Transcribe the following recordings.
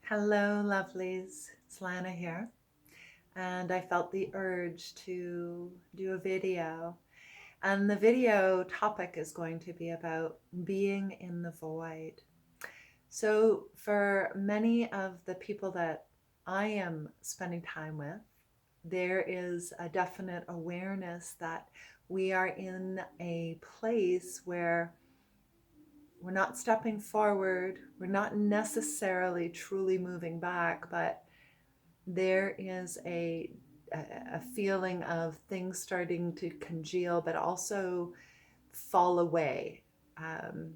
Hello, lovelies. It's Lana here. And I felt the urge to do a video. And the video topic is going to be about being in the void. So, for many of the people that I am spending time with, there is a definite awareness that we are in a place where we're not stepping forward, we're not necessarily truly moving back, but there is a feeling of things starting to congeal, but also fall away. Um,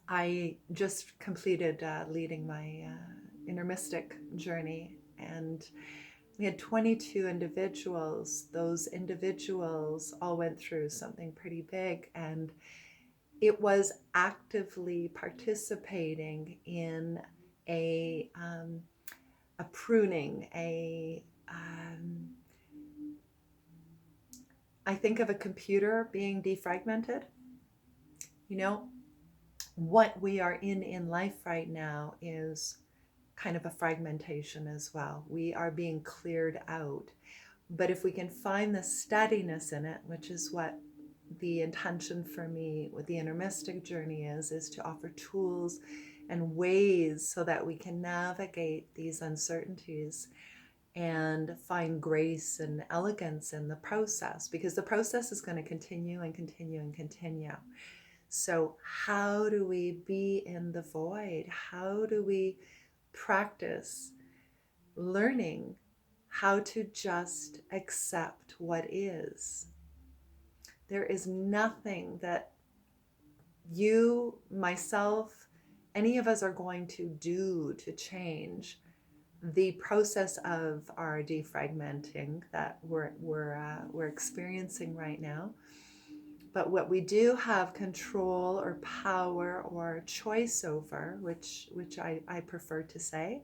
I just completed leading my inner mystic journey, and we had 22 individuals. Those individuals all went through something pretty big, and it was actively participating in a um, a pruning, I think of a computer being defragmented. You know, what we are in life right now is kind of a fragmentation as well. We are being cleared out. But if we can find the steadiness in it, which is what the intention for me with the inner mystic journey is to offer tools and ways so that we can navigate these uncertainties and find grace and elegance in the process, because the process is going to continue and continue and continue. So, how do we be in the void? How do we practice learning how to just accept what is? There is nothing that you, myself, any of us are going to do to change the process of our defragmenting that we're experiencing right now. But what we do have control or power or choice over, which I prefer to say,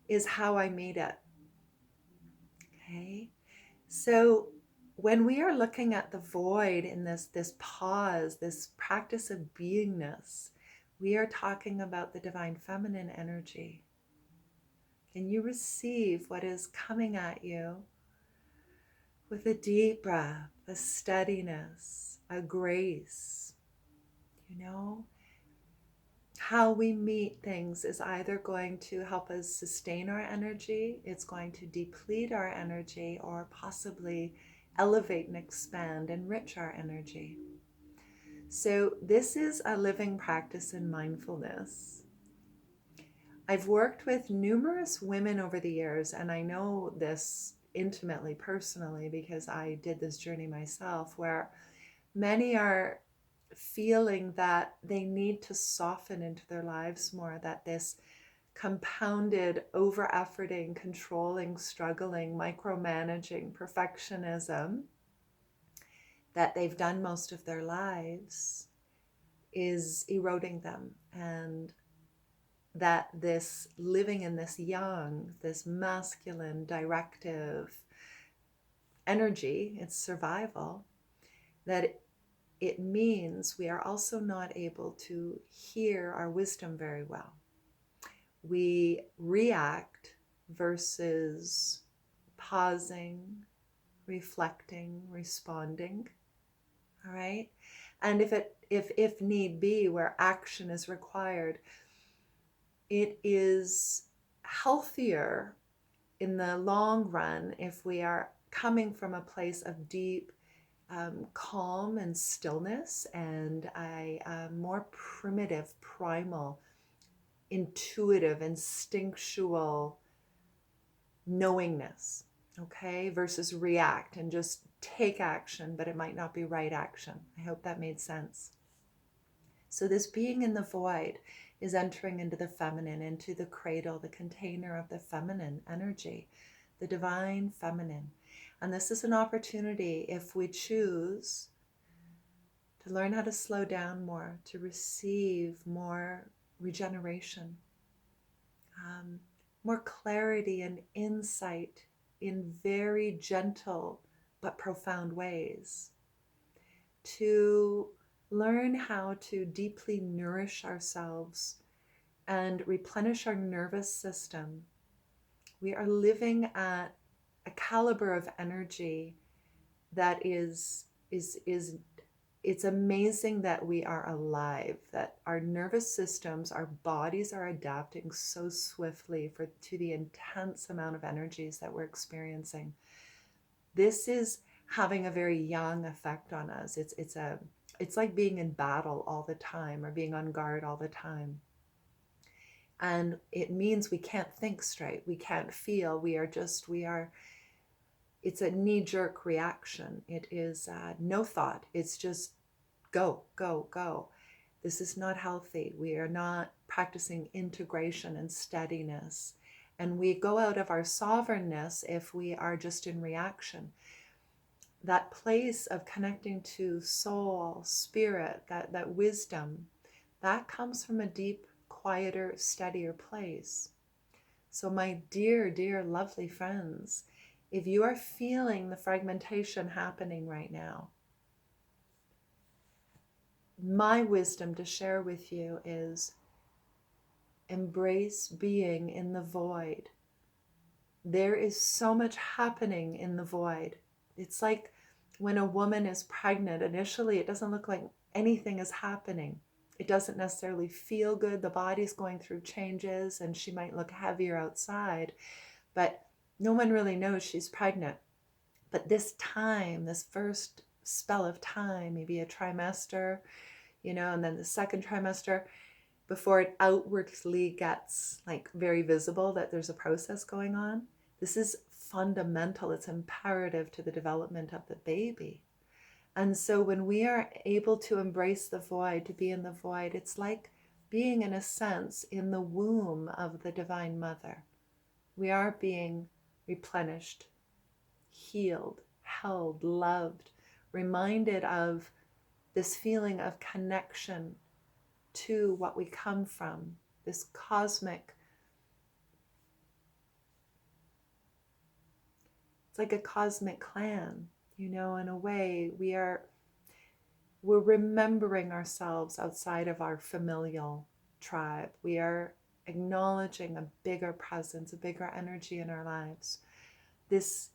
is how I meet it. Okay, so when we are looking at the void in this pause, this practice of beingness, we are talking about the divine feminine energy. Can you receive what is coming at you with a deep breath, a steadiness, a grace? You know, how we meet things is either going to help us sustain our energy, it's going to deplete our energy, or possibly elevate and expand, enrich our energy. So, this is a living practice in mindfulness. I've worked with numerous women over the years, and I know this intimately, personally, because I did this journey myself, where many are feeling that they need to soften into their lives more, that this compounded over efforting, controlling, struggling, micromanaging, perfectionism that they've done most of their lives is eroding them, and that this living in this yang, this masculine directive energy, it's survival, that it means we are also not able to hear our wisdom very well. We react versus pausing, reflecting, responding. All right. And if need be, where action is required, it is healthier in the long run if we are coming from a place of deep calm and stillness, and a more primitive, primal, intuitive, instinctual knowingness, okay, versus react and just take action, but it might not be right action. I hope that made sense. So this being in the void is entering into the feminine, into the cradle, the container of the feminine energy, the divine feminine. And this is an opportunity, if we choose, to learn how to slow down more, to receive more regeneration, more clarity and insight in very gentle but profound ways, to learn how to deeply nourish ourselves and replenish our nervous system. We are living at a caliber of energy that is it's amazing that we are alive, that our nervous systems, our bodies are adapting so swiftly to the intense amount of energies that we're experiencing. This is having a very yang effect on us. It's like being in battle all the time or being on guard all the time. And it means we can't think straight. We can't feel. It's a knee-jerk reaction. It is no thought. It's just go, go, go. This is not healthy. We are not practicing integration and steadiness. And we go out of our sovereignness if we are just in reaction. That place of connecting to soul, spirit, that wisdom, that comes from a deep, quieter, steadier place. So my dear, dear, lovely friends, if you are feeling the fragmentation happening right now, my wisdom to share with you is embrace being in the void. There is so much happening in the void. It's like when a woman is pregnant, initially it doesn't look like anything is happening. It doesn't necessarily feel good. The body's going through changes and she might look heavier outside, but no one really knows she's pregnant. But this time, this first spell of time, maybe a trimester, and then the second trimester, before it outwardly gets like very visible that there's a process going on, this is fundamental. It's imperative to the development of the baby. And so when we are able to embrace the void, to be in the void, it's like being, in a sense, in the womb of the Divine Mother. We are being replenished, healed, held, loved, reminded of this feeling of connection to what we come from, this cosmic, it's like a cosmic clan, in a way. We're remembering ourselves outside of our familial tribe. We are acknowledging a bigger presence, a bigger energy in our lives. This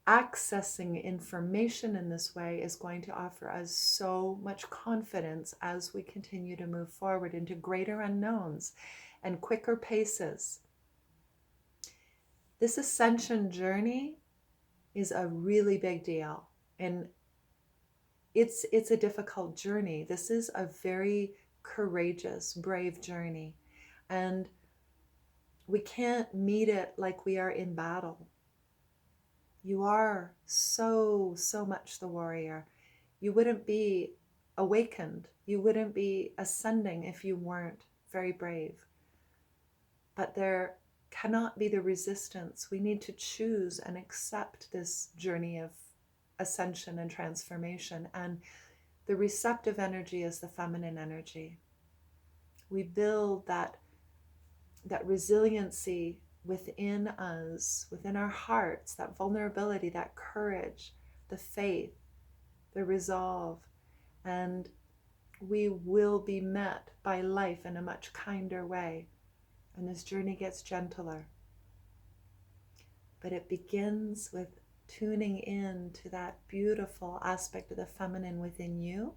accessing information in this way is going to offer us so much confidence as we continue to move forward into greater unknowns and quicker paces. This ascension journey is a really big deal, and it's a difficult journey. This is a very courageous, brave journey, and we can't meet it like we are in battle. You are so much the warrior. You wouldn't be awakened. You wouldn't be ascending if you weren't very brave. But there cannot be the resistance. We need to choose and accept this journey of ascension and transformation. And the receptive energy is the feminine energy. We build that resiliency within us, within our hearts, that vulnerability, that courage, the faith, the resolve, and we will be met by life in a much kinder way. And this journey gets gentler. But it begins with tuning in to that beautiful aspect of the feminine within you,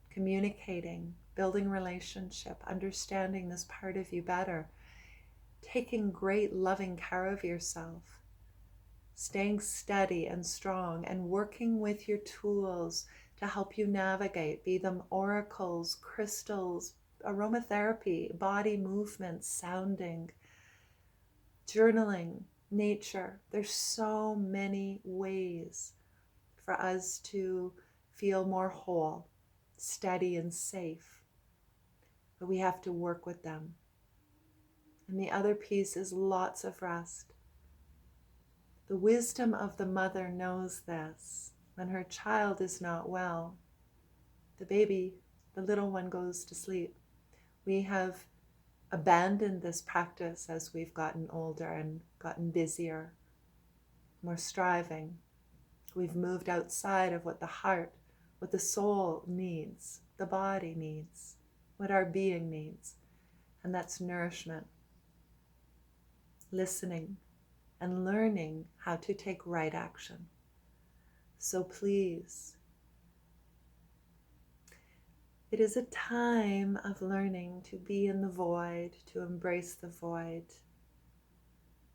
communicating, building relationship, understanding this part of you better, taking great loving care of yourself, staying steady and strong, and working with your tools to help you navigate, be them oracles, crystals, aromatherapy, body movements, sounding, journaling, nature. There's so many ways for us to feel more whole, steady, and safe. But we have to work with them. And the other piece is lots of rest. The wisdom of the mother knows this. When her child is not well, the baby, the little one, goes to sleep. We have abandoned this practice as we've gotten older and gotten busier, more striving. We've moved outside of what the heart, what the soul needs, the body needs. what our being needs, and that's nourishment, listening, and learning how to take right action. So please, it is a time of learning to be in the void, to embrace the void,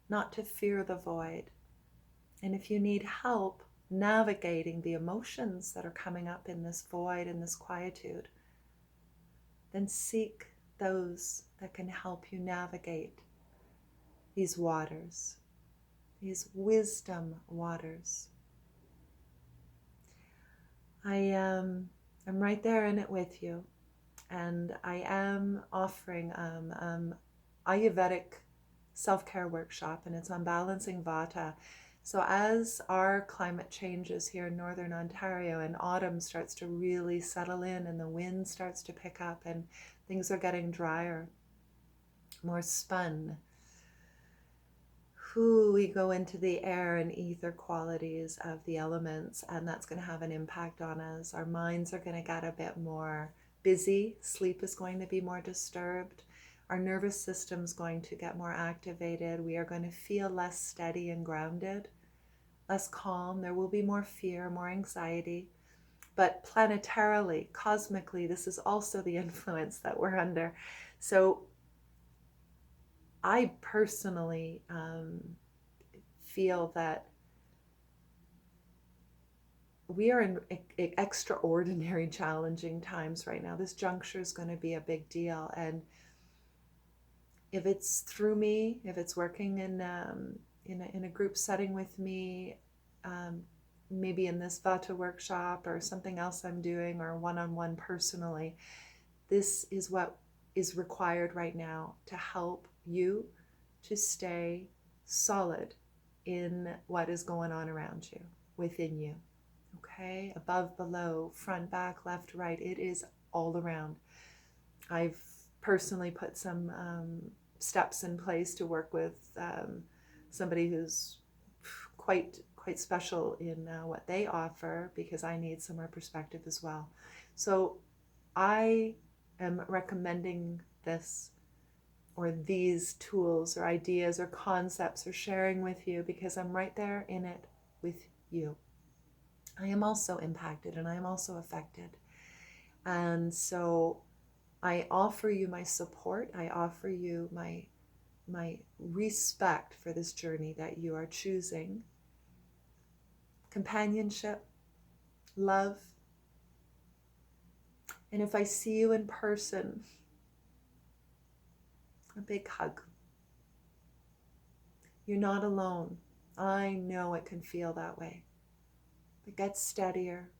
not to fear the void. And if you need help navigating the emotions that are coming up in this void, in this quietude, then seek those that can help you navigate these waters, these wisdom waters. I'm right there in it with you, and I am offering Ayurvedic self-care workshop, and it's on balancing Vata. So as our climate changes here in Northern Ontario and autumn starts to really settle in and the wind starts to pick up and things are getting drier, more spun, we go into the air and ether qualities of the elements, and that's going to have an impact on us. Our minds are going to get a bit more busy. Sleep is going to be more disturbed. Our nervous system is going to get more activated. We are going to feel less steady and grounded, less calm. There will be more fear, more anxiety. But planetarily, cosmically, this is also the influence that we're under. So I personally feel that we are in extraordinary, challenging times right now. This juncture is going to be a big deal. And if it's through me, if it's working in a group setting with me, maybe in this Vata workshop or something else I'm doing, or one-on-one personally, this is what is required right now to help you to stay solid in what is going on around you, within you. Okay? Above, below, front, back, left, right. It is all around. I've personally put some steps in place to work with somebody who's quite special in what they offer, because I need some more perspective as well. So I am recommending this, or these tools or ideas or concepts, or sharing with you because I'm right there in it with you. I am also impacted and I am also affected. And so I offer you my support. I offer you my respect for this journey that you are choosing. Companionship, love. And if I see you in person, a big hug. You're not alone. I know it can feel that way. But get steadier.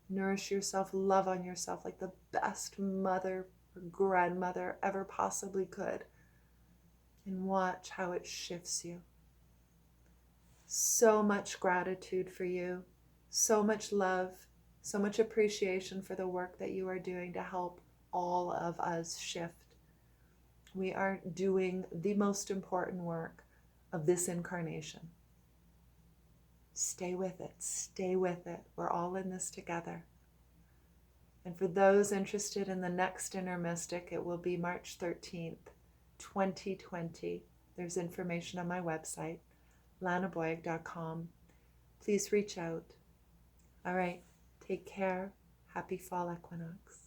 Nourish yourself, love on yourself like the best mother or grandmother ever possibly could. And watch how it shifts you. So much gratitude for you. So much love. So much appreciation for the work that you are doing to help all of us shift. We are doing the most important work of this incarnation. Stay with it. Stay with it. We're all in this together. And for those interested in the next Inner Mystic, it will be March 13th, 2020. There's information on my website, lanaboyeg.com. Please reach out. All right. Take care. Happy fall equinox.